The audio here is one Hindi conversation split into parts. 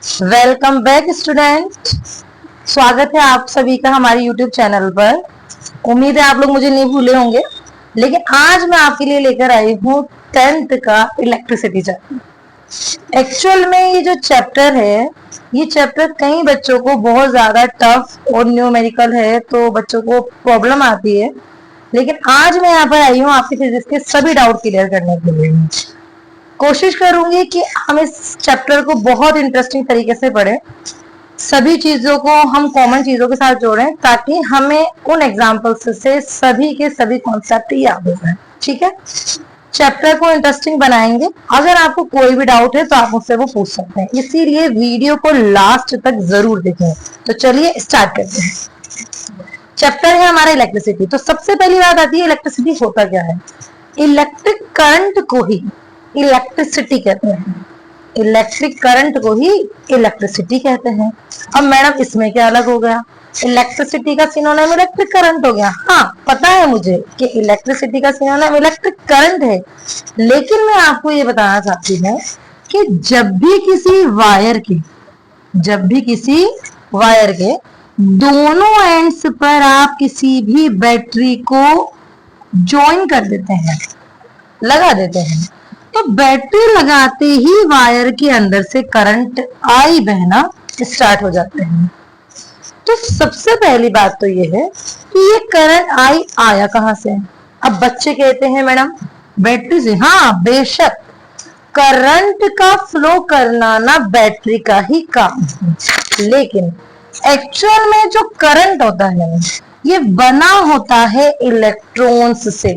Welcome back student. स्वागत है आप सभी का हमारे यूट्यूब चैनल पर। उम्मीद है आप लोग मुझे नहीं भूले होंगे, लेकिन आज मैं आपके लिए लेकर आई हूँ 10th का इलेक्ट्रिसिटी चैप्टर। एक्चुअल में ये जो चैप्टर है, ये चैप्टर कई बच्चों को बहुत ज्यादा टफ और न्यूमेरिकल है, तो बच्चों को प्रॉब्लम आती है। लेकिन आज मैं यहाँ पर आई हूँ आपके फिजिक्स के सभी डाउट क्लियर करने के लिए। कोशिश करूंगी कि हम इस चैप्टर को बहुत इंटरेस्टिंग तरीके से पढ़ें, सभी चीजों को हम कॉमन चीजों के साथ जोड़ें, ताकि हमें उन एग्जाम्पल्स से सभी के सभी कॉन्सेप्ट याद हो जाए। ठीक है, चैप्टर को इंटरेस्टिंग बनाएंगे। अगर आपको कोई भी डाउट है तो आप मुझसे वो पूछ सकते हैं, इसीलिए वीडियो को लास्ट तक जरूर देखें। तो चलिए स्टार्ट करते हैं। चैप्टर है हमारा इलेक्ट्रिसिटी। तो सबसे पहली बात आती है इलेक्ट्रिसिटी होता क्या है। इलेक्ट्रिक करंट को ही इलेक्ट्रिसिटी कहते हैं। इलेक्ट्रिक करंट को ही इलेक्ट्रिसिटी कहते हैं। अब मैडम इसमें क्या अलग हो गया, इलेक्ट्रिसिटी का सिनोनिम इलेक्ट्रिक करंट हो गया। हाँ, पता है मुझे कि इलेक्ट्रिसिटी का सिनोनिम इलेक्ट्रिक करंट है, लेकिन मैं आपको ये बताना चाहती हूँ कि जब भी किसी वायर के दोनों एंड्स पर आप किसी भी बैटरी को ज्वाइन कर देते हैं, लगा देते हैं, तो बैटरी लगाते ही वायर के अंदर से करंट आई बहना स्टार्ट हो जाते हैं। तो सबसे पहली बात तो ये है कि ये करंट आई आया कहां से। अब बच्चे कहते हैं मैडम बैटरी से। हाँ बेशक, करंट का फ्लो करना ना बैटरी का ही काम है, लेकिन एक्चुअल में जो करंट होता है ये बना होता है इलेक्ट्रॉन्स से।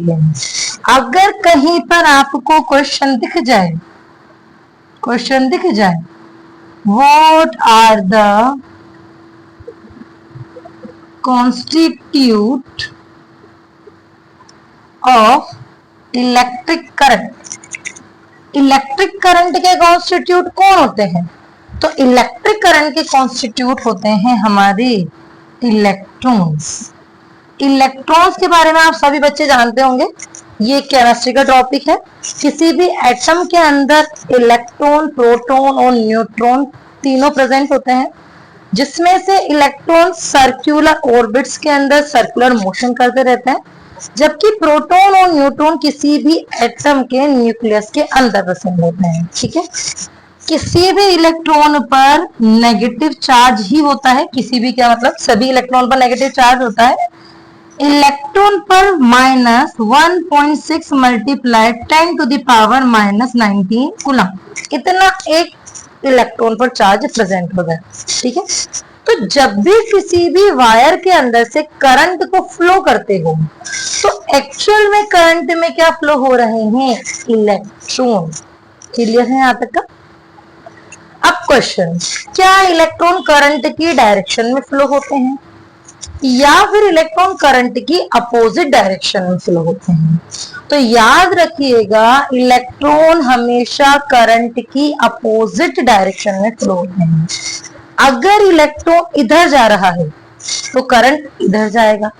अगर कहीं पर आपको क्वेश्चन दिख जाए, what are the constitute of electric current, electric current के कॉन्स्टिट्यूट कौन होते हैं। तो इलेक्ट्रिक करंट के कॉन्स्टिट्यूट होते हैं हमारे इलेक्ट्रॉन्स। इलेक्ट्रॉन्स के बारे में आप सभी बच्चे जानते होंगे, ये केमिस्ट्री का टॉपिक है। किसी भी एटम के अंदर इलेक्ट्रॉन, प्रोटॉन और न्यूट्रॉन तीनों प्रेजेंट होते हैं, जिसमें से इलेक्ट्रॉन सर्कुलर ऑर्बिट्स के अंदर सर्कुलर मोशन करते रहते हैं, जबकि प्रोटॉन और न्यूट्रॉन किसी भी एटम के न्यूक्लियस के अंदर प्रेजेंट होते हैं। ठीक है, किसी भी इलेक्ट्रॉन पर नेगेटिव चार्ज ही होता है। किसी भी क्या मतलब, सभी इलेक्ट्रॉन पर नेगेटिव चार्ज होता है। इलेक्ट्रॉन पर -1.6 मल्टीप्लाई 10⁻⁻19 कूलम, इतना एक इलेक्ट्रॉन पर चार्ज प्रेजेंट होगा। ठीक है, तो जब भी किसी भी वायर के अंदर से करंट को फ्लो करते हो, तो एक्चुअल में करंट में क्या फ्लो हो रहे हैं, इलेक्ट्रॉन। क्लियर है यहाँ तक का। अब क्वेश्चन, क्या इलेक्ट्रॉन करंट की डायरेक्शन में फ्लो होते हैं या फिर इलेक्ट्रॉन करंट की अपोजिट डायरेक्शन में फ्लो होते हैं। तो याद रखिएगा, इलेक्ट्रॉन हमेशा करंट की अपोजिट डायरेक्शन में फ्लो होते हैं। अगर इलेक्ट्रॉन इधर जा रहा है तो करंट इधर जाएगा,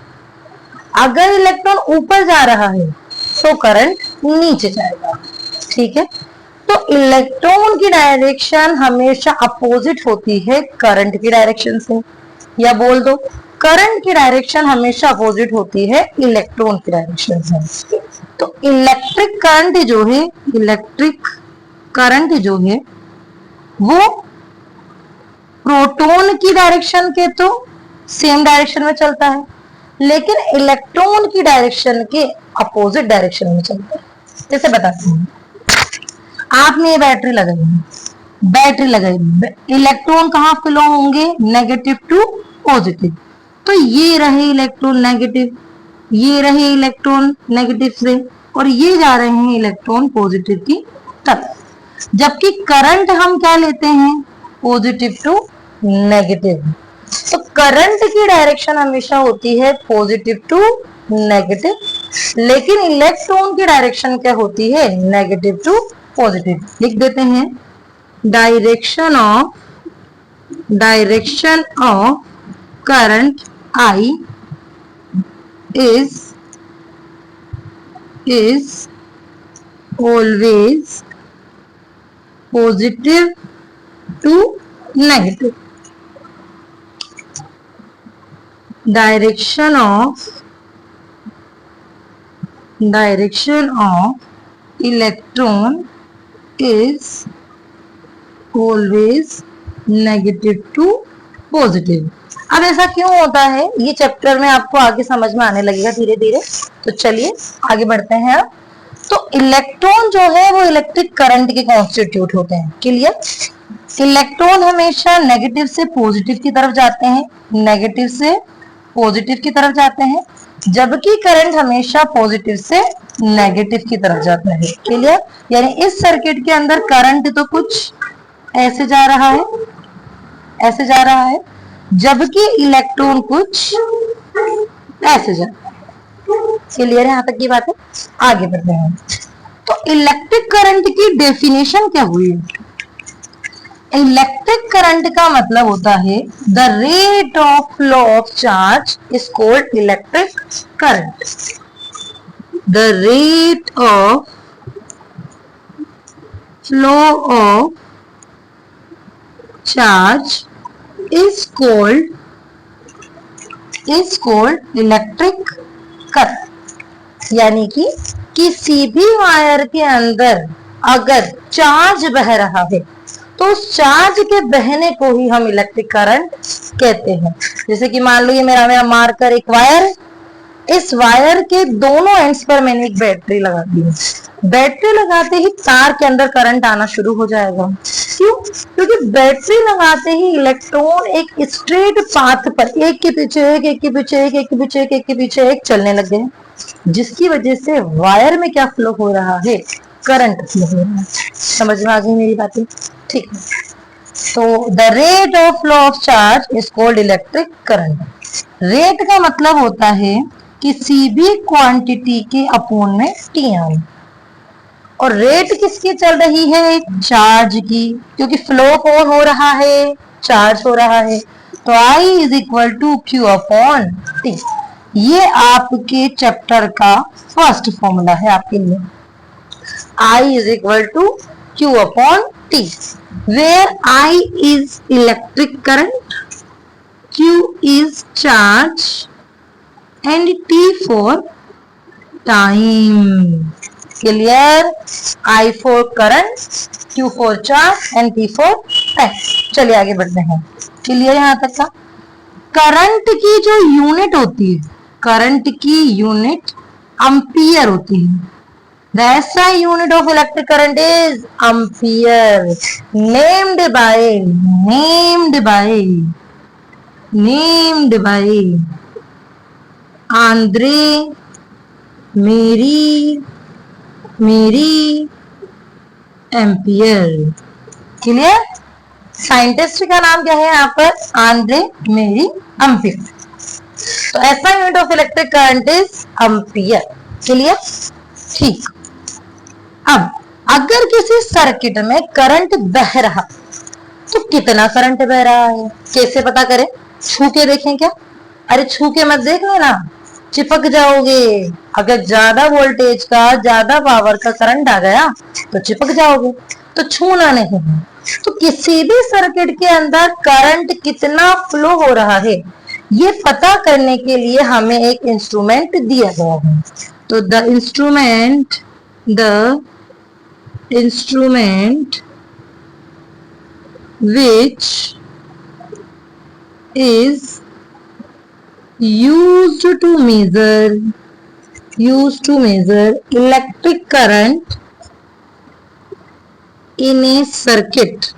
अगर इलेक्ट्रॉन ऊपर जा रहा है तो करंट नीचे जाएगा। ठीक है, तो इलेक्ट्रॉन की डायरेक्शन हमेशा अपोजिट होती है करंट की डायरेक्शन से, या बोल दो करंट की डायरेक्शन हमेशा अपोजिट होती है इलेक्ट्रॉन की डायरेक्शन से। तो इलेक्ट्रिक करंट जो है वो प्रोटॉन की डायरेक्शन के तो सेम डायरेक्शन में चलता है, लेकिन इलेक्ट्रॉन की डायरेक्शन के अपोजिट डायरेक्शन में चलता है। जैसे बताती हूँ, आपने ये बैटरी लगाई, इलेक्ट्रॉन कहाँ फ्लो होंगे, नेगेटिव टू पॉजिटिव। तो ये रहे इलेक्ट्रॉन नेगेटिव, ये रहे इलेक्ट्रॉन नेगेटिव से, और ये जा रहे हैं इलेक्ट्रॉन पॉजिटिव की तरफ। जबकि करंट हम क्या लेते हैं, पॉजिटिव टू नेगेटिव। तो करंट की डायरेक्शन हमेशा होती है पॉजिटिव टू नेगेटिव, लेकिन इलेक्ट्रॉन की डायरेक्शन क्या होती है, नेगेटिव टू पॉजिटिव। लिख देते हैं, direction of current I is always positive to negative. Direction of electron is always negative to positive. अब ऐसा क्यों होता है ये चैप्टर में आपको आगे समझ में आने लगेगा धीरे धीरे। तो चलिए आगे बढ़ते हैं। अब तो इलेक्ट्रॉन जो है वो इलेक्ट्रिक करंट के कॉन्स्टिट्यूट होते हैं। क्लियर? इलेक्ट्रॉन हमेशा नेगेटिव से पॉजिटिव की तरफ जाते हैं, नेगेटिव से पॉजिटिव की तरफ जाते हैं, जबकि करंट हमेशा पॉजिटिव से नेगेटिव की तरफ जाता है। क्लियर? यानी इस सर्किट के अंदर करंट तो कुछ ऐसे जा रहा है, ऐसे जा रहा है, जबकि इलेक्ट्रॉन कुछ ऐसे जा रहा है। क्लियर है यहाँ तक की बात है? आगे बढ़ते हैं। तो इलेक्ट्रिक करंट की डेफिनेशन क्या हुई? इलेक्ट्रिक करंट का मतलब होता है the rate of flow of charge is called electric current. The rate of flow of charge is called electric current. यानी कि किसी भी वायर के अंदर अगर चार्ज बह रहा है तो उस चार्ज के बहने को ही हम इलेक्ट्रिक करंट कहते हैं। जैसे कि मान लो ये मेरा मार्कर एक वायर है, इस वायर के दोनों एंड्स पर मैंने एक बैटरी लगा दी है। बैटरी लगाते ही तार के अंदर करंट आना शुरू हो जाएगा। क्यों? क्योंकि बैटरी लगाते ही इलेक्ट्रॉन एक स्ट्रेट पाथ पर एक के पीछे एक, एक के पीछे एक, एक के पीछे एक, एक के पीछे एक चलने लग गए, जिसकी वजह से वायर में क्या फ्लो हो रहा है? करंट फ्लो हो रहा है। समझ में आ गई मेरी बातें? ठीक है। तो the rate of flow of charge is called electric current. Rate का मतलब होता है किसी भी क्वांटिटी के अपोन में टी। और रेट किसकी चल रही है? चार्ज की, क्योंकि फ्लो कौन हो रहा है? चार्ज हो रहा है। तो I is equal to Q upon T. ये आपके चैप्टर का फर्स्ट फॉर्मूला है आपके लिए। I is equal to Q upon T, where I is electric current, Q is charge and T for time. Clear? I for current, Q for charge and T for time. चलिए आगे बढ़ते हैं। क्लियर यहाँ तक का? करंट की जो यूनिट होती है, करंट की यूनिट एम्पियर होती है। The SI unit of electric current is ampere, named by Andre मेरी एम्पियर। क्लियर? साइंटिस्ट का नाम क्या है यहाँ पर? आंद्रे मेरी एम्पियर। तो ऐसा unit of electric current is ampere. Clear? ठीक। अब अगर किसी सर्किट में करंट बह रहा तो कितना करंट बह रहा है कैसे पता करें? छू के देखें क्या? अरे छू के मत देख लेना, चिपक जाओगे। अगर ज्यादा वोल्टेज का, ज्यादा पावर का करंट आ गया तो चिपक जाओगे, तो छूना नहीं है। तो किसी भी सर्किट के अंदर करंट कितना फ्लो हो रहा है ये पता करने के लिए हमें एक इंस्ट्रूमेंट दिया गया है। तो the instrument which is used to measure electric current in a circuit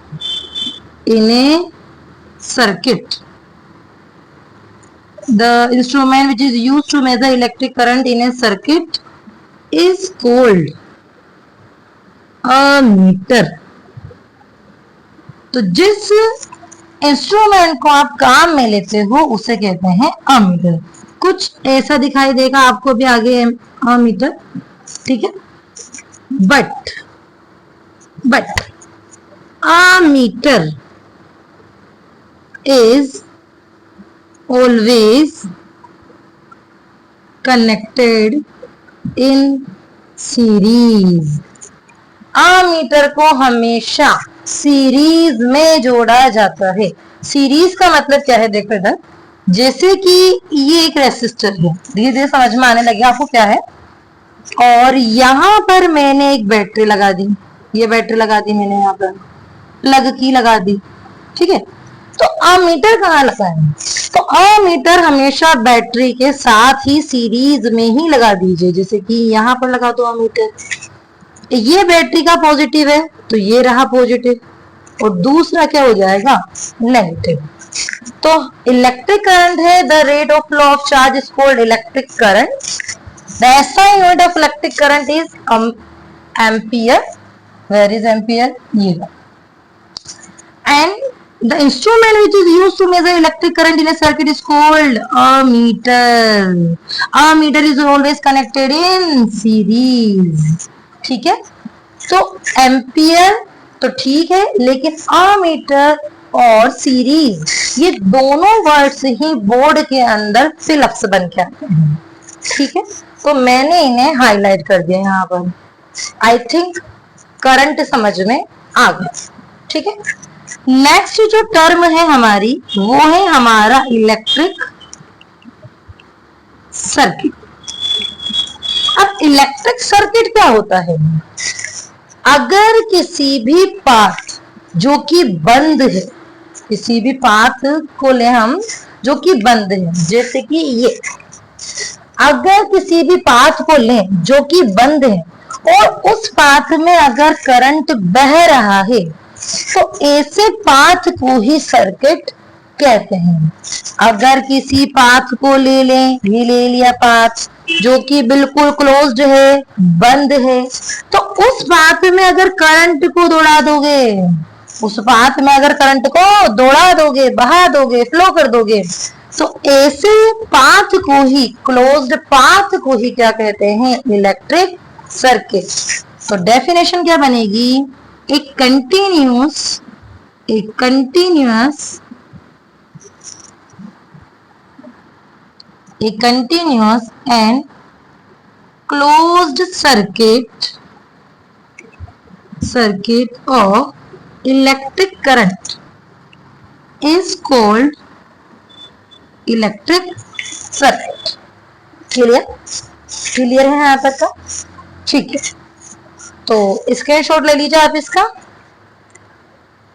the instrument which is used to measure electric current in a circuit is called a meter। तो जिस इंस्ट्रूमेंट को आप काम में लेते हो उसे कहते हैं अमीटर। कुछ ऐसा दिखाई देगा आपको भी आगे अमीटर। ठीक है? But ammeter is always connected in series. Ammeter को हमेशा सीरीज में जोड़ा जाता है। सीरीज का मतलब क्या है, देखो इधर, जैसे कि ये एक रेसिस्टर है, धीरे धीरे समझ में आने लगे आपको क्या है। और यहाँ पर मैंने एक बैटरी लगा दी, ये बैटरी लगा दी मैंने, यहाँ पर प्लग की लगा दी, ठीक है। तो अमीटर कहाँ लगा है, तो अमीटर हमेशा बैटरी के साथ ही सीरीज में ही लगा दीजिए। जैसे कि यहाँ पर लगा दो अमीटर, ये बैटरी का पॉजिटिव है तो ये रहा पॉजिटिव, और दूसरा क्या हो जाएगा, नेगेटिव। तो इलेक्ट्रिक करंट है, the rate of flow of charge is called electric current. The SI unit of electric current is ampere. Where is ampere, ये। And the instrument which is used to measure electric current in a circuit is called ammeter. Ammeter is always connected in series, ठीक है। तो एम्पियर तो ठीक है, लेकिन अमीटर और सीरीज ये दोनों वर्ड्स ही बोर्ड के अंदर फिलअप्स बन के आते हैं, ठीक है। तो मैंने इन्हें हाईलाइट कर दिया यहाँ पर। आई थिंक करंट समझ में आ गया, ठीक है। नेक्स्ट जो टर्म है हमारी, वो है हमारा इलेक्ट्रिक सर्किट। अब इलेक्ट्रिक सर्किट क्या होता है, अगर किसी भी पाथ जो कि बंद है, किसी भी पाथ को ले हम जो कि बंद है, जैसे कि ये, अगर किसी भी पाथ को लें जो कि बंद है और उस पाथ में अगर करंट बह रहा है, तो ऐसे पाथ को ही सर्किट कहते हैं। अगर किसी पाथ को ले लें, ये ले लिया पाथ जो कि बिल्कुल क्लोज्ड है, बंद है, तो उस पाथ में अगर करंट को दौड़ा दोगे, उस पाथ में अगर करंट को दौड़ा दोगे, बहा दोगे, फ्लो कर दोगे, तो ऐसे पाथ को ही, क्लोज्ड पाथ को ही क्या कहते हैं, इलेक्ट्रिक सर्किट। तो डेफिनेशन क्या बनेगी, a continuous and closed circuit of electric current is called electric circuit। Clear है यहाँ तक का, ठीक है। तो स्क्रीनशॉट ले लीजिए आप इसका।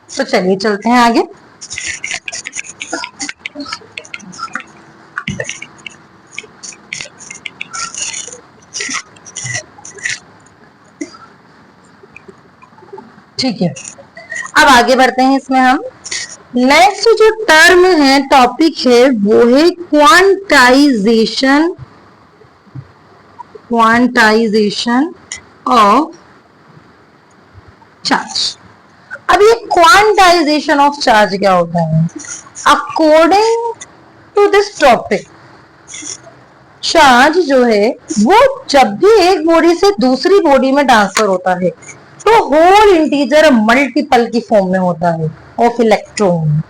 तो चलिए चलते हैं आगे। ठीक है, अब आगे बढ़ते हैं इसमें हम। नेक्स्ट जो टर्म है, टॉपिक है, वो है क्वांटाइजेशन ऑफ चार्ज। अब ये क्वांटाइजेशन ऑफ चार्ज क्या होता है, according to this topic, charge जो है वो जब भी एक बॉडी से दूसरी बॉडी में ट्रांसफर होता है तो होल इंटीजर मल्टीपल की फॉर्म में होता है ऑफ इलेक्ट्रॉन।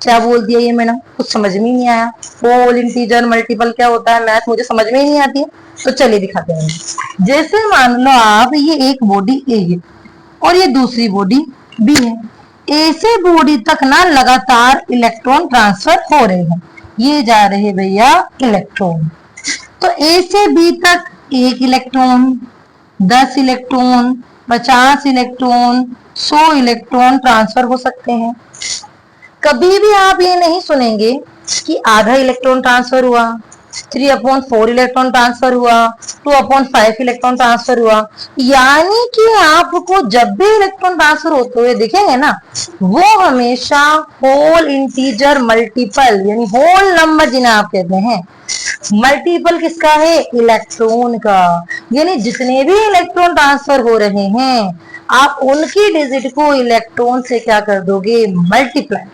क्या बोल दिया ये मैंने, कुछ समझ में ही नहीं आया। होल इंटीजर मल्टीपल क्या होता है, मैथ मुझे समझ में ही नहीं आती है। तो चलिए दिखाते हैं। जैसे मान लो आप, ये एक बॉडी ए है और ये दूसरी बॉडी बी है, ऐसे बॉडी तक ना लगातार इलेक्ट्रॉन ट्रांसफर हो रहे हैं। ये जा रहे हैं भैया इलेक्ट्रॉन, तो ए से बी तक 1 electron, 10 electron, 50 electron, 100 electron transfer हो सकते हैं। कभी भी आप ये नहीं सुनेंगे कि आधा इलेक्ट्रॉन ट्रांसफर हुआ, 3/4 इलेक्ट्रॉन ट्रांसफर हुआ, 2/5 इलेक्ट्रॉन ट्रांसफर हुआ। यानी कि आपको जब भी इलेक्ट्रॉन ट्रांसफर होते हुए दिखेंगे ना, वो हमेशा होल इंटीजर मल्टीपल, यानी होल नंबर जिन्हें आप कहते हैं। मल्टीपल किसका है, इलेक्ट्रॉन का। यानी जितने भी इलेक्ट्रॉन ट्रांसफर हो रहे हैं, आप उनकी डिजिट को इलेक्ट्रॉन से क्या कर दोगे, मल्टीप्लाई।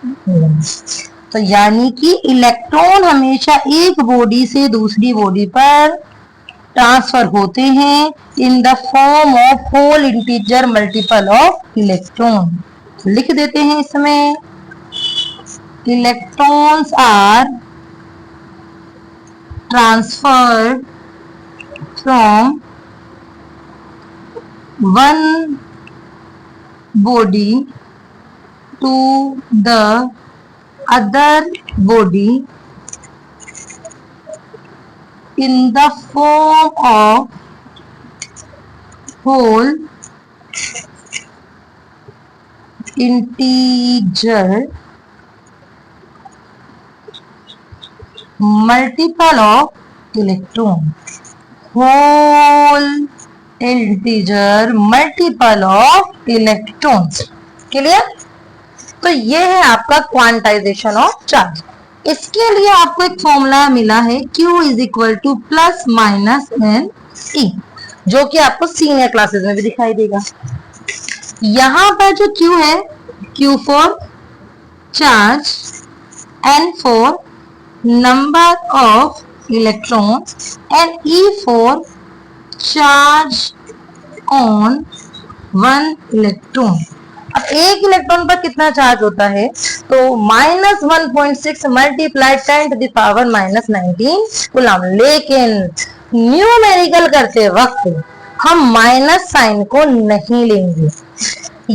तो यानी कि इलेक्ट्रॉन हमेशा एक बॉडी से दूसरी बॉडी पर ट्रांसफर होते हैं in the form of whole integer multiple of electron. लिख देते हैं इसमें, electrons are transferred from one body to the other body in the form of whole integer multiple of electron. Whole integer multiple of electrons. Clear? तो ये है आपका क्वांटाइजेशन ऑफ चार्ज। इसके लिए आपको एक फॉर्मूला मिला है Q is equal to plus minus n e, जो कि आपको सीनियर क्लासेस में भी दिखाई देगा। यहां पर जो Q है, Q for charge, N for number of electrons and E for charge on one electron. अब एक इलेक्ट्रॉन पर कितना चार्ज होता है, तो -1.6 मल्टीप्लाई 10⁻⁻19 कूलम। लेकिन न्यूमेरिकल करते वक्त हम माइनस साइन को नहीं लेंगे।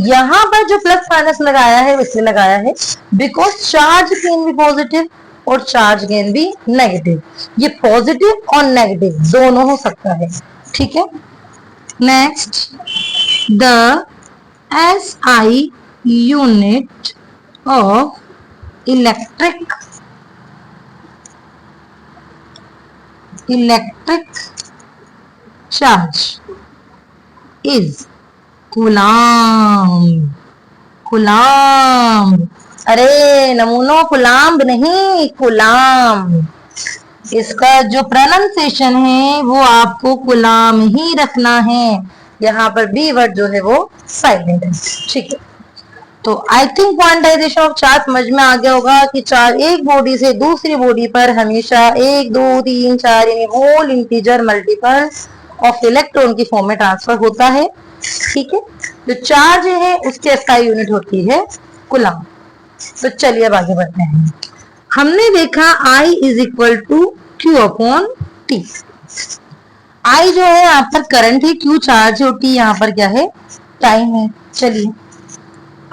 यहाँ पर जो प्लस माइनस लगाया है इसलिए लगाया है because charge can be positive और चार्ज कैन बी नेगेटिव। ये पॉजिटिव और नेगेटिव दोनों हो सकता है। ठीक है, next, the SI unit of electric charge is coulomb. Coulomb, अरे नमूनो कूलाम्ब नहीं, कूलाम। इसका जो प्रोनाउंसिएशन है वो आपको कूलाम ही रखना है। यहाँ पर बी वर्ड जो है वो साइलेंट है। ठीक है, तो I think quantization of charge समझ में आ गया होगा कि चार्ज एक बॉडी से दूसरी बॉडी पर हमेशा 1 2 3 4 यानी whole integer multiple of electron की फॉर्म में ट्रांसफर होता है। ठीक है, जो चार्ज है उसकी एसआई यूनिट होती है कूलम। तो चलिए अब आगे बढ़ते हैं। हमने देखा I is equal to Q upon T। I जो है यहाँ पर करंट है, Q चार्ज है और T यहाँ पर क्या है, टाइम है। चलिए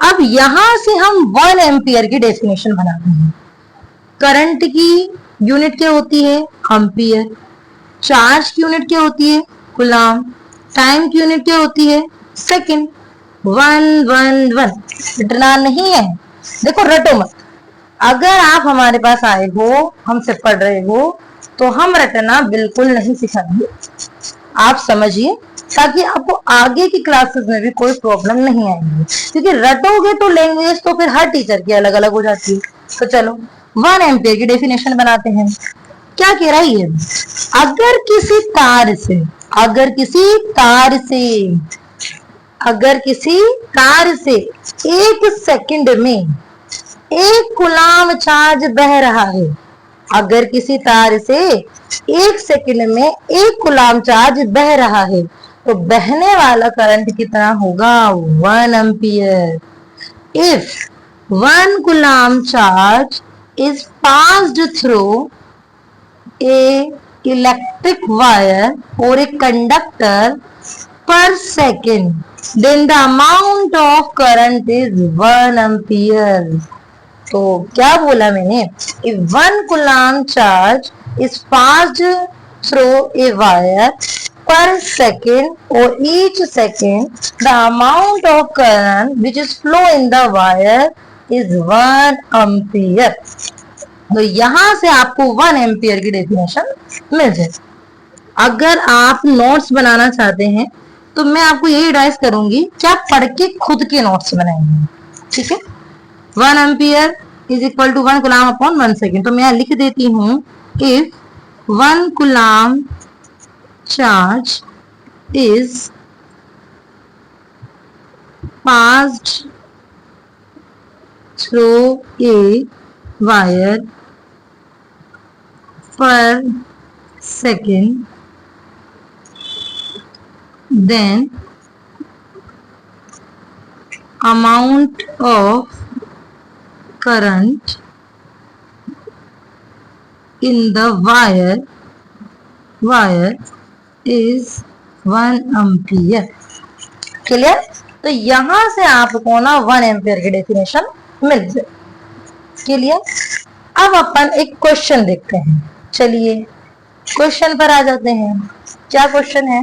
अब यहां से हम 1 एम्पियर की डेफिनेशन बनाते हैं। करंट की यूनिट क्या होती है, एम्पियर। चार्ज की यूनिट क्या होती है, कूलम। टाइम की यूनिट क्या होती है, सेकंड। 1 1 1 रटना नहीं है, देखो रटो मत। अगर आप हमारे पास आए हो, हमसे पढ़ रहे हो, तो हम रटना बिल्कुल नहीं सिखाएंगे। आप समझिए ताकि आपको आगे की क्लासेस में भी कोई प्रॉब्लम नहीं आएगी, क्योंकि रटोगे तो लैंग्वेज तो फिर हर टीचर की अलग अलग हो जाती है। तो चलो 1 एम्पियर की डेफिनेशन बनाते हैं। क्या कह रहा है ये, अगर किसी तार से अगर किसी तार से 1 सेकंड में 1 कूलम चार्ज बह रहा है। अगर किसी तार से 1 सेकंड में 1 कूलम चार्ज बह रहा है तो बहने वाला करंट कितना होगा, 1 ampere. If 1 coulomb charge is passed through a electric wire और a conductor per second, then the amount of current is 1 ampere। तो क्या बोला मैंने, if 1 coulomb charge is passed through a wire per second or each second, the amount of current which is flow in the wire is 1 ampere। तो यहां से आपको 1 एम्पियर की डेफिनेशन मिल जाए। अगर आप नोट्स बनाना चाहते हैं तो मैं आपको यही एडवाइस करूंगी कि आप पढ़ के खुद के नोट्स बनाएंगे। ठीक है, 1 ampere is equal to 1 coulomb upon 1 second. तो मैं लिख देती हूं, if 1 coulomb charge is passed through a wire per second, then amount of current in the wire is 1 ampere। Clear? तो यहां से आपको ना 1 एम्पियर की डेफिनेशन मिल जाए। क्लियर? अब अपन एक क्वेश्चन देखते हैं। चलिए क्वेश्चन पर आ जाते हैं। क्या क्वेश्चन है?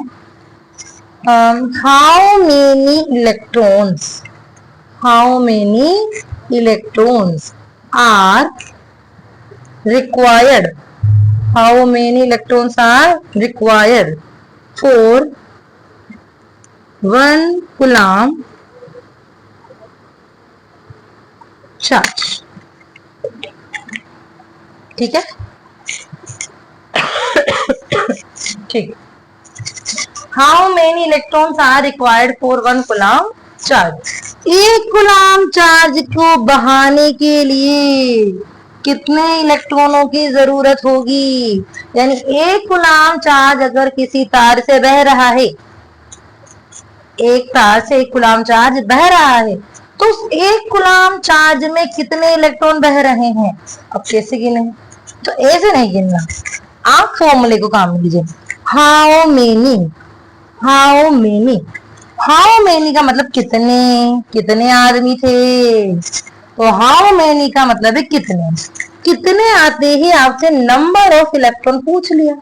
How many electrons are required how many electrons are required for 1 coulomb charge? ठीक है, ठीक। How many electrons are required for 1 coulomb charge? 1 coulomb charge को बहाने के लिए कितने इलेक्ट्रॉनों की जरूरत होगी? यानी 1 कूलम्ब चार्ज अगर किसी तार से बह रहा है, एक तार से 1 कूलम्ब चार्ज बह रहा है, तो उस 1 कूलम्ब चार्ज में कितने इलेक्ट्रॉन बह रहे हैं? अब कैसे गिने? तो ऐसे नहीं गिनना, आप फॉर्मूले को काम में लीजिए। हाउ मेनी का मतलब कितने आदमी थे, तो हाउ मेनी का मतलब है कितने आते ही आपसे नंबर ऑफ इलेक्ट्रॉन पूछ लिया,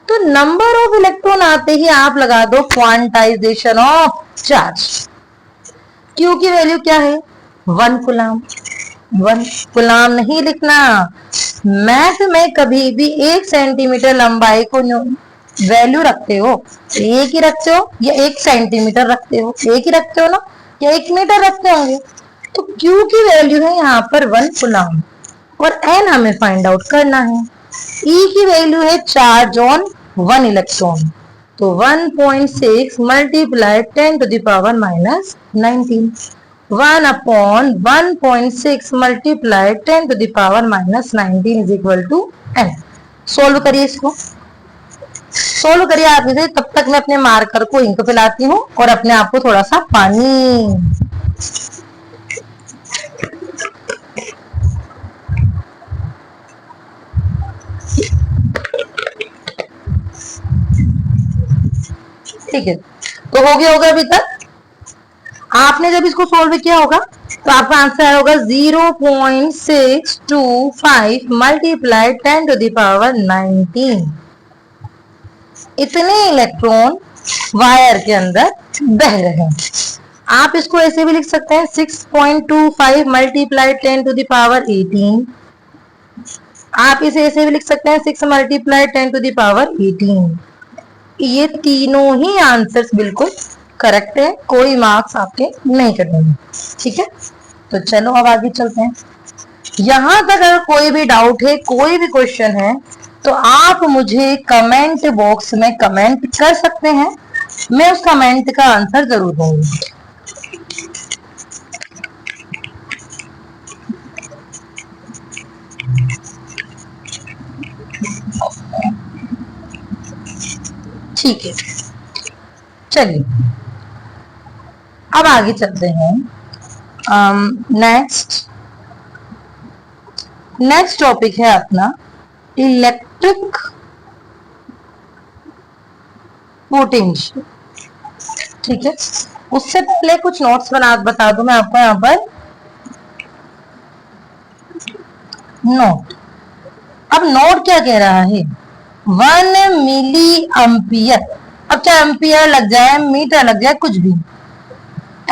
तो नंबर ऑफ इलेक्ट्रॉन आते ही आप लगा दो क्वांटाइजेशन ऑफ चार्ज। क्यू की वैल्यू क्या है? 1 कूलम्ब। 1 कूलम्ब नहीं लिखना, मैथ में कभी भी 1 सेंटीमीटर लंबाई को वैल्यू रखते हो, एक ही रखते हो या 1 सेंटीमीटर रखते हो, एक ही रखते हो ना, या 1 मीटर रखते होंगे। तो Q की वैल्यू है यहाँ पर 1 कूलम्ब और N हमें फाइंड आउट करना है। E की वैल्यू है चार्ज ऑन 1 इलेक्ट्रॉन, तो 1.6 multiply 10 to the power minus 19, 1 upon 1.6 multiply 10 to the power minus 19 is equal to N। Solve करिए इसको, सोल्व करिए आप इसे। तब तक मैं अपने मार्कर को इंक पिलाती हूँ और अपने आप को थोड़ा सा पानी। ठीक है, तो हो गया होगा अभी तक। आपने जब इसको सोल्व किया होगा तो आपका आंसर होगा 0.625 मल्टीप्लाई 10 to the power 19। इतने इलेक्ट्रॉन वायर के अंदर बह रहे हैं। आप इसको ऐसे भी लिख सकते हैं 6.25 मल्टीप्लाई 10 to the power 18। आप इसे ऐसे भी लिख सकते हैं 6 मल्टीप्लाई 10 to the power 18। ये तीनों ही आंसर्स बिल्कुल करेक्ट है, कोई मार्क्स आपके नहीं कटेंगे। ठीक है, तो चलो अब आगे चलते हैं। यहां तक अगर कोई भी डाउट है, कोई भी क्वेश्चन है, तो आप मुझे कमेंट बॉक्स में कमेंट कर सकते हैं, मैं उस कमेंट का आंसर जरूर दूंगी। ठीक है, चलिए अब आगे चलते हैं। नेक्स्ट टॉपिक है अपना इलेक्ट्रिक पोटेंशियल। ठीक है, उससे पहले कुछ नोट्स बता दूं मैं आपको यहाँ पर। नोट, अब नोट क्या कह रहा है? 1 मिली एम्पियर। अब चाहे एम्पियर लग जाए, मीटर लग जाए, कुछ भी,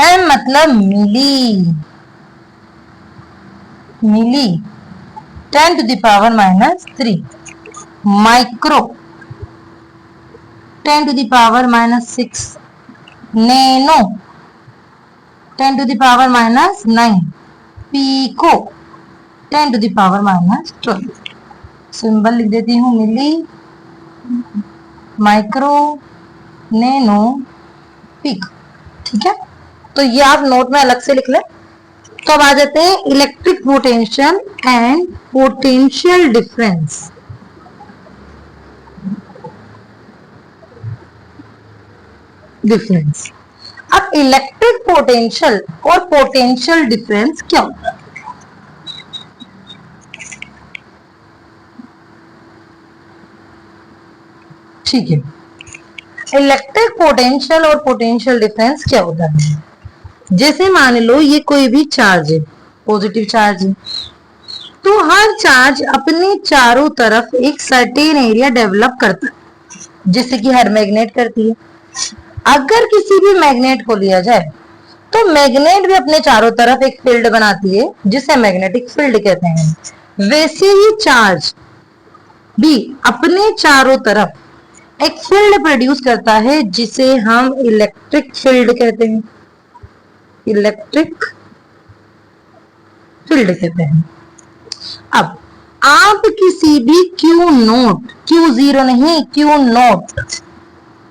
एम मतलब milli 10 to the power minus 3, micro 10 to the power minus 6, nano 10 to the power minus 9, pico 10 to the power minus 12। Symbol लिख देती हूँ, मिली, माइक्रो, नैनो, पीक। ठीक है, तो ये आप नोट में अलग से लिख लें। तो अब आ जाते हैं electric potential and potential difference. अब इलेक्ट्रिक पोटेंशियल और पोटेंशियल डिफरेंस क्या होता है? ठीक है, इलेक्ट्रिक पोटेंशियल और पोटेंशियल डिफरेंस क्या होता है? जैसे मान लो ये कोई भी चार्ज है पॉजिटिव चार्ज है। तो हर चार्ज अपने चारों तरफ एक सर्टेन एरिया डेवलप करता है, जिससे कि हर मैग्नेट करती है। अगर किसी भी मैग्नेट को लिया जाए तो मैग्नेट भी अपने चारों तरफ एक फील्ड बनाती है, जिसे मैग्नेटिक फील्ड कहते हैं। वैसे ही चार्ज भी अपने चारों तरफ एक फील्ड प्रोड्यूस करता है, जिसे हम इलेक्ट्रिक फील्ड कहते हैं। इलेक्ट्रिक फील्ड कहते हैं। अब आप किसी भी Q नोट, Q0 नहीं, Q नोट,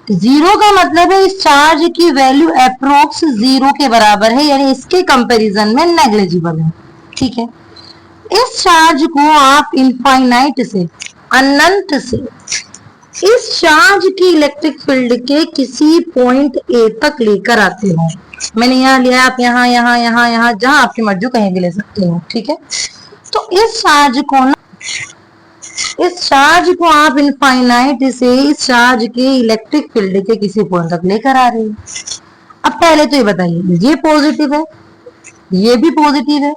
जीरो का मतलब है इस चार्ज की वैल्यू अप्रोक्स जीरो के बराबर है, यानी इसके कंपैरिजन में नेग्लिजिबल है। ठीक है, इस चार्ज को आप इनफाइनाइट से, अनंत से, इस चार्ज की इलेक्ट्रिक फील्ड के किसी पॉइंट ए तक लेकर आते हो। मैंने यहाँ लिया, आप यहाँ यहाँ यहाँ यहाँ जहां आपकी मर्जी कहीं भी ले सकते हो। ठीक है, तो इस चार्ज को आप इनफाइनाइट से इस चार्ज के इलेक्ट्रिक फील्ड के किसी पॉइंट तक लेकर आ रहे हैं। अब पहले तो ये बताइए, ये पॉजिटिव है, ये भी पॉजिटिव है,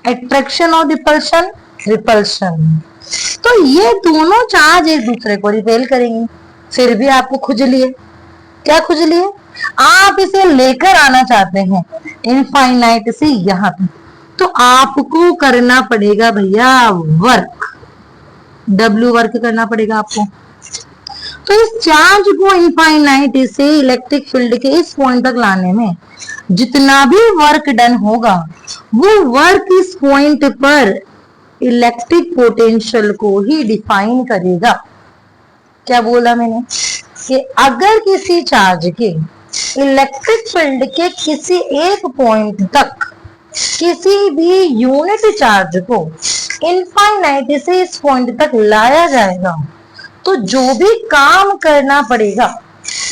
अट्रैक्शन और रिपल्शन, रिपल्शन। तो ये दोनों चार्ज एक दूसरे को रिपेल करेंगे। फिर भी आपको खुजली है, क्या खुजली है? आप इसे लेकर आना चाहते हैं इनफाइनाइट से यहां तक, तो आपको करना पड़ेगा भैया वर्क, W वर्क करना पड़ेगा आपको। तो इस चार्ज को इनफाइनाइट से इलेक्ट्रिक फील्ड के इस पॉइंट तक लाने में जितना भी वर्क डन होगा, वो वर्क इस पॉइंट पर इलेक्ट्रिक पोटेंशियल को ही डिफाइन करेगा। क्या बोला मैंने? कि अगर किसी चार्ज के इलेक्ट्रिक फील्ड के किसी एक पॉइंट तक किसी भी यूनिट चार्ज को इनफाइनाइट से इस पॉइंट तक लाया जाएगा, तो जो भी काम करना पड़ेगा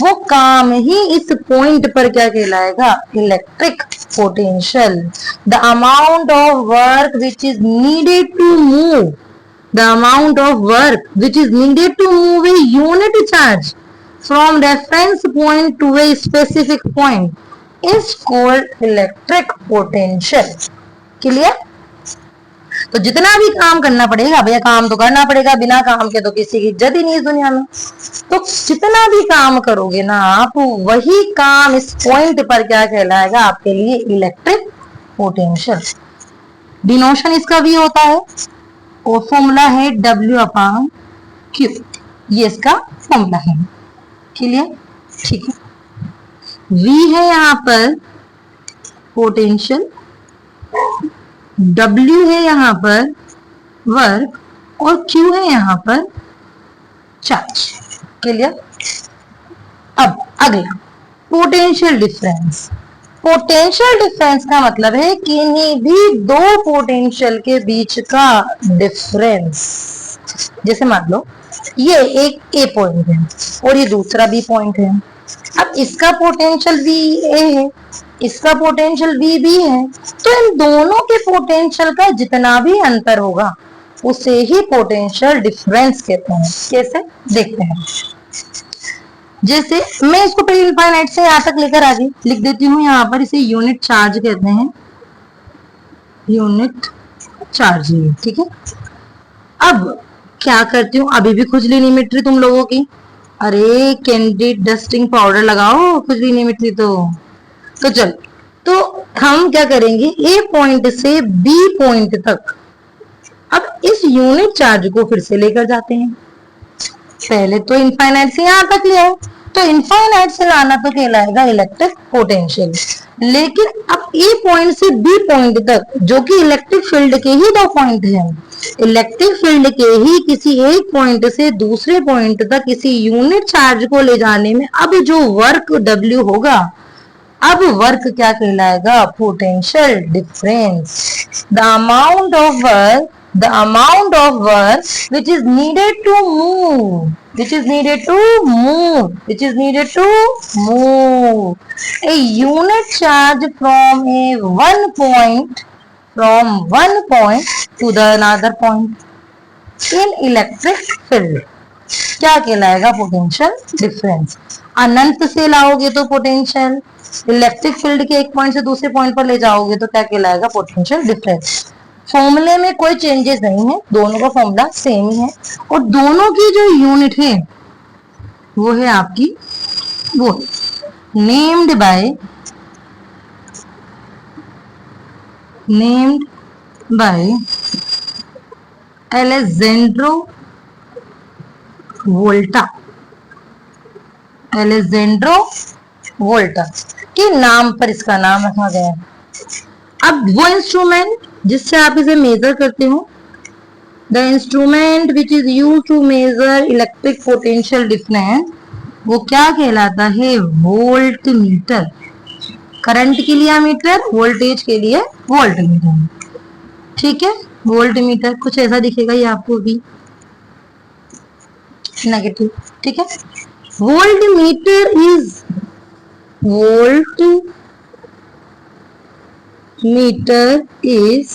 वो काम ही इस पॉइंट पर क्या कहलाएगा? Electric potential. The amount of work which is needed to move, the amount of work which is needed to move a unit charge from reference point to a specific point is called electric potential. Clear? तो जितना भी काम करना पड़ेगा भैया, काम तो करना पड़ेगा, बिना काम के तो किसी की इज्जत ही नहीं इस दुनिया में। तो जितना भी काम करोगे ना आप, वही काम इस पॉइंट पर क्या कहलाएगा आपके लिए? Electric potential. डिनोशन इसका भी होता है और फॉर्मूला है W/Q, ये इसका फॉर्मूला है। क्लियर? ठीक है, V है यहाँ पर पोटेंशियल, W है यहाँ पर वर्क और Q है यहाँ पर चार्ज। क्लियर? अब अगला पोटेंशियल डिफरेंस। पोटेंशियल डिफरेंस का मतलब है किन्हीं भी दो पोटेंशियल के बीच का डिफरेंस। जैसे मान लो ये एक A पॉइंट है और ये दूसरा B पॉइंट है। अब इसका पोटेंशियल VA है, इसका पोटेंशियल VB है, तो इन दोनों के पोटेंशियल का जितना भी अंतर होगा उसे ही पोटेंशियल डिफरेंस कहते हैं। कैसे? देखते हैं। जैसे मैं इसको पहले इनफाइनाइट से यहाँ तक लेकर आ गई, लिख देती हूँ यहाँ पर, इसे यूनिट चार्ज कहते हैं, यूनिट चार्ज। ठीक है, अब क्या करती हूँ, अभी भी खुजली नहीं मिट रही तुम लोगों की? अरे कैंडिड डस्टिंग पाउडर लगाओ, खुजली नहीं मिट रही तो चल, तो हम क्या करेंगे, A पॉइंट से B पॉइंट तक अब इस यूनिट चार्ज को फिर से लेकर जाते हैं। पहले तो इनफाइनाइट से यहां तक ले आए, तो इनफाइनाइट से लाना तो कहलाएगा इलेक्ट्रिक पोटेंशियल। लेकिन अब A पॉइंट से B पॉइंट तक, जो कि इलेक्ट्रिक फील्ड के ही दो पॉइंट हैं, इलेक्ट्रिक फील्ड के ही किसी एक पॉइंट से दूसरे पॉइंट तक किसी यूनिट चार्ज को ले जाने में अब जो वर्क W होगा, अब वर्क क्या कहलाएगा? Potential difference. The amount of work, the amount of work which is needed to move, which is needed to move, which is needed to move a unit charge from a one point, from one point to the another point in electric field क्या कहलाएगा? Potential difference. अनंत से लाओगे तो पोटेंशियल इलेक्ट्रिक फील्ड के एक पॉइंट से दूसरे पॉइंट पर ले जाओगे तो क्या कहलाएगा, पोटेंशियल डिफरेंस। फॉर्मूले में कोई चेंजेस नहीं है, दोनों का फॉर्मूला सेम ही है, और दोनों की जो यूनिट है वो है आपकी वो नेम्ड बाय अलेक्जेंड्रो वोल्टा के नाम पर इसका नाम रखा गया है। अब वो इंस्ट्रूमेंट जिससे आप इसे मेजर करते हो, the instrument which is use to measure electric potential difference, वो क्या कहलाता है, वोल्ट मीटर। करंट के लिए मीटर, वोल्टेज के लिए वोल्ट मीटर। ठीक है, वोल्ट मीटर कुछ ऐसा दिखेगा ये आपको भी, नेगेटिव। ठीक है, volt meter is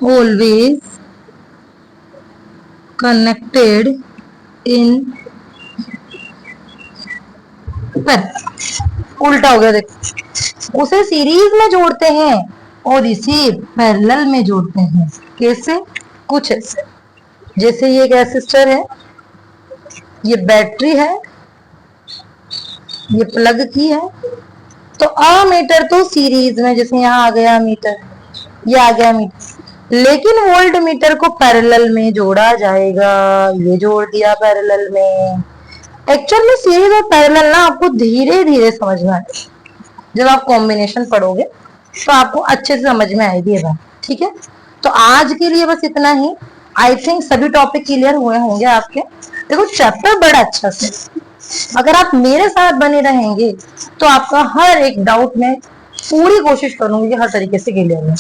always connected in उल्टा हो गया, देखो, उसे सीरीज में जोड़ते हैं और इसे पैरेलल में जोड़ते हैं। कैसे, कुछ ऐसे, जैसे ये एक रेसिस्टर है, ये बैटरी है, ये प्लग की है, तो अमीटर तो सीरीज में, जैसे यहाँ आ गया मीटर, ये आ गया मीटर, लेकिन वोल्ट मीटर को पैरेलल में जोड़ा जाएगा। ये जोड़ दिया पैरेलल में। एक्चुअल में सीरीज और पैरेलल ना आपको धीरे धीरे समझ में आएगी, जब आप कॉम्बिनेशन पढ़ोगे तो आपको अच्छे से समझ में आएगी ये बात। ठीक है, तो आज के लिए बस इतना ही। आई थिंक सभी टॉपिक क्लियर हुए होंगे आपके। देखो, चैप्टर बड़ा अच्छा से, अगर आप मेरे साथ बने रहेंगे तो आपका हर एक डाउट में पूरी कोशिश करूंगी हर तरीके से क्लियर है।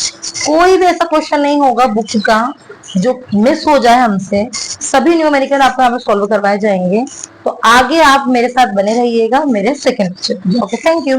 कोई भी ऐसा क्वेश्चन नहीं होगा बुक का जो मिस हो जाए हमसे, सभी न्यूमेरिकल आपको यहाँ पे सॉल्व करवाए जाएंगे। तो आगे आप मेरे साथ बने रहिएगा मेरे second lecture. Okay, thank you.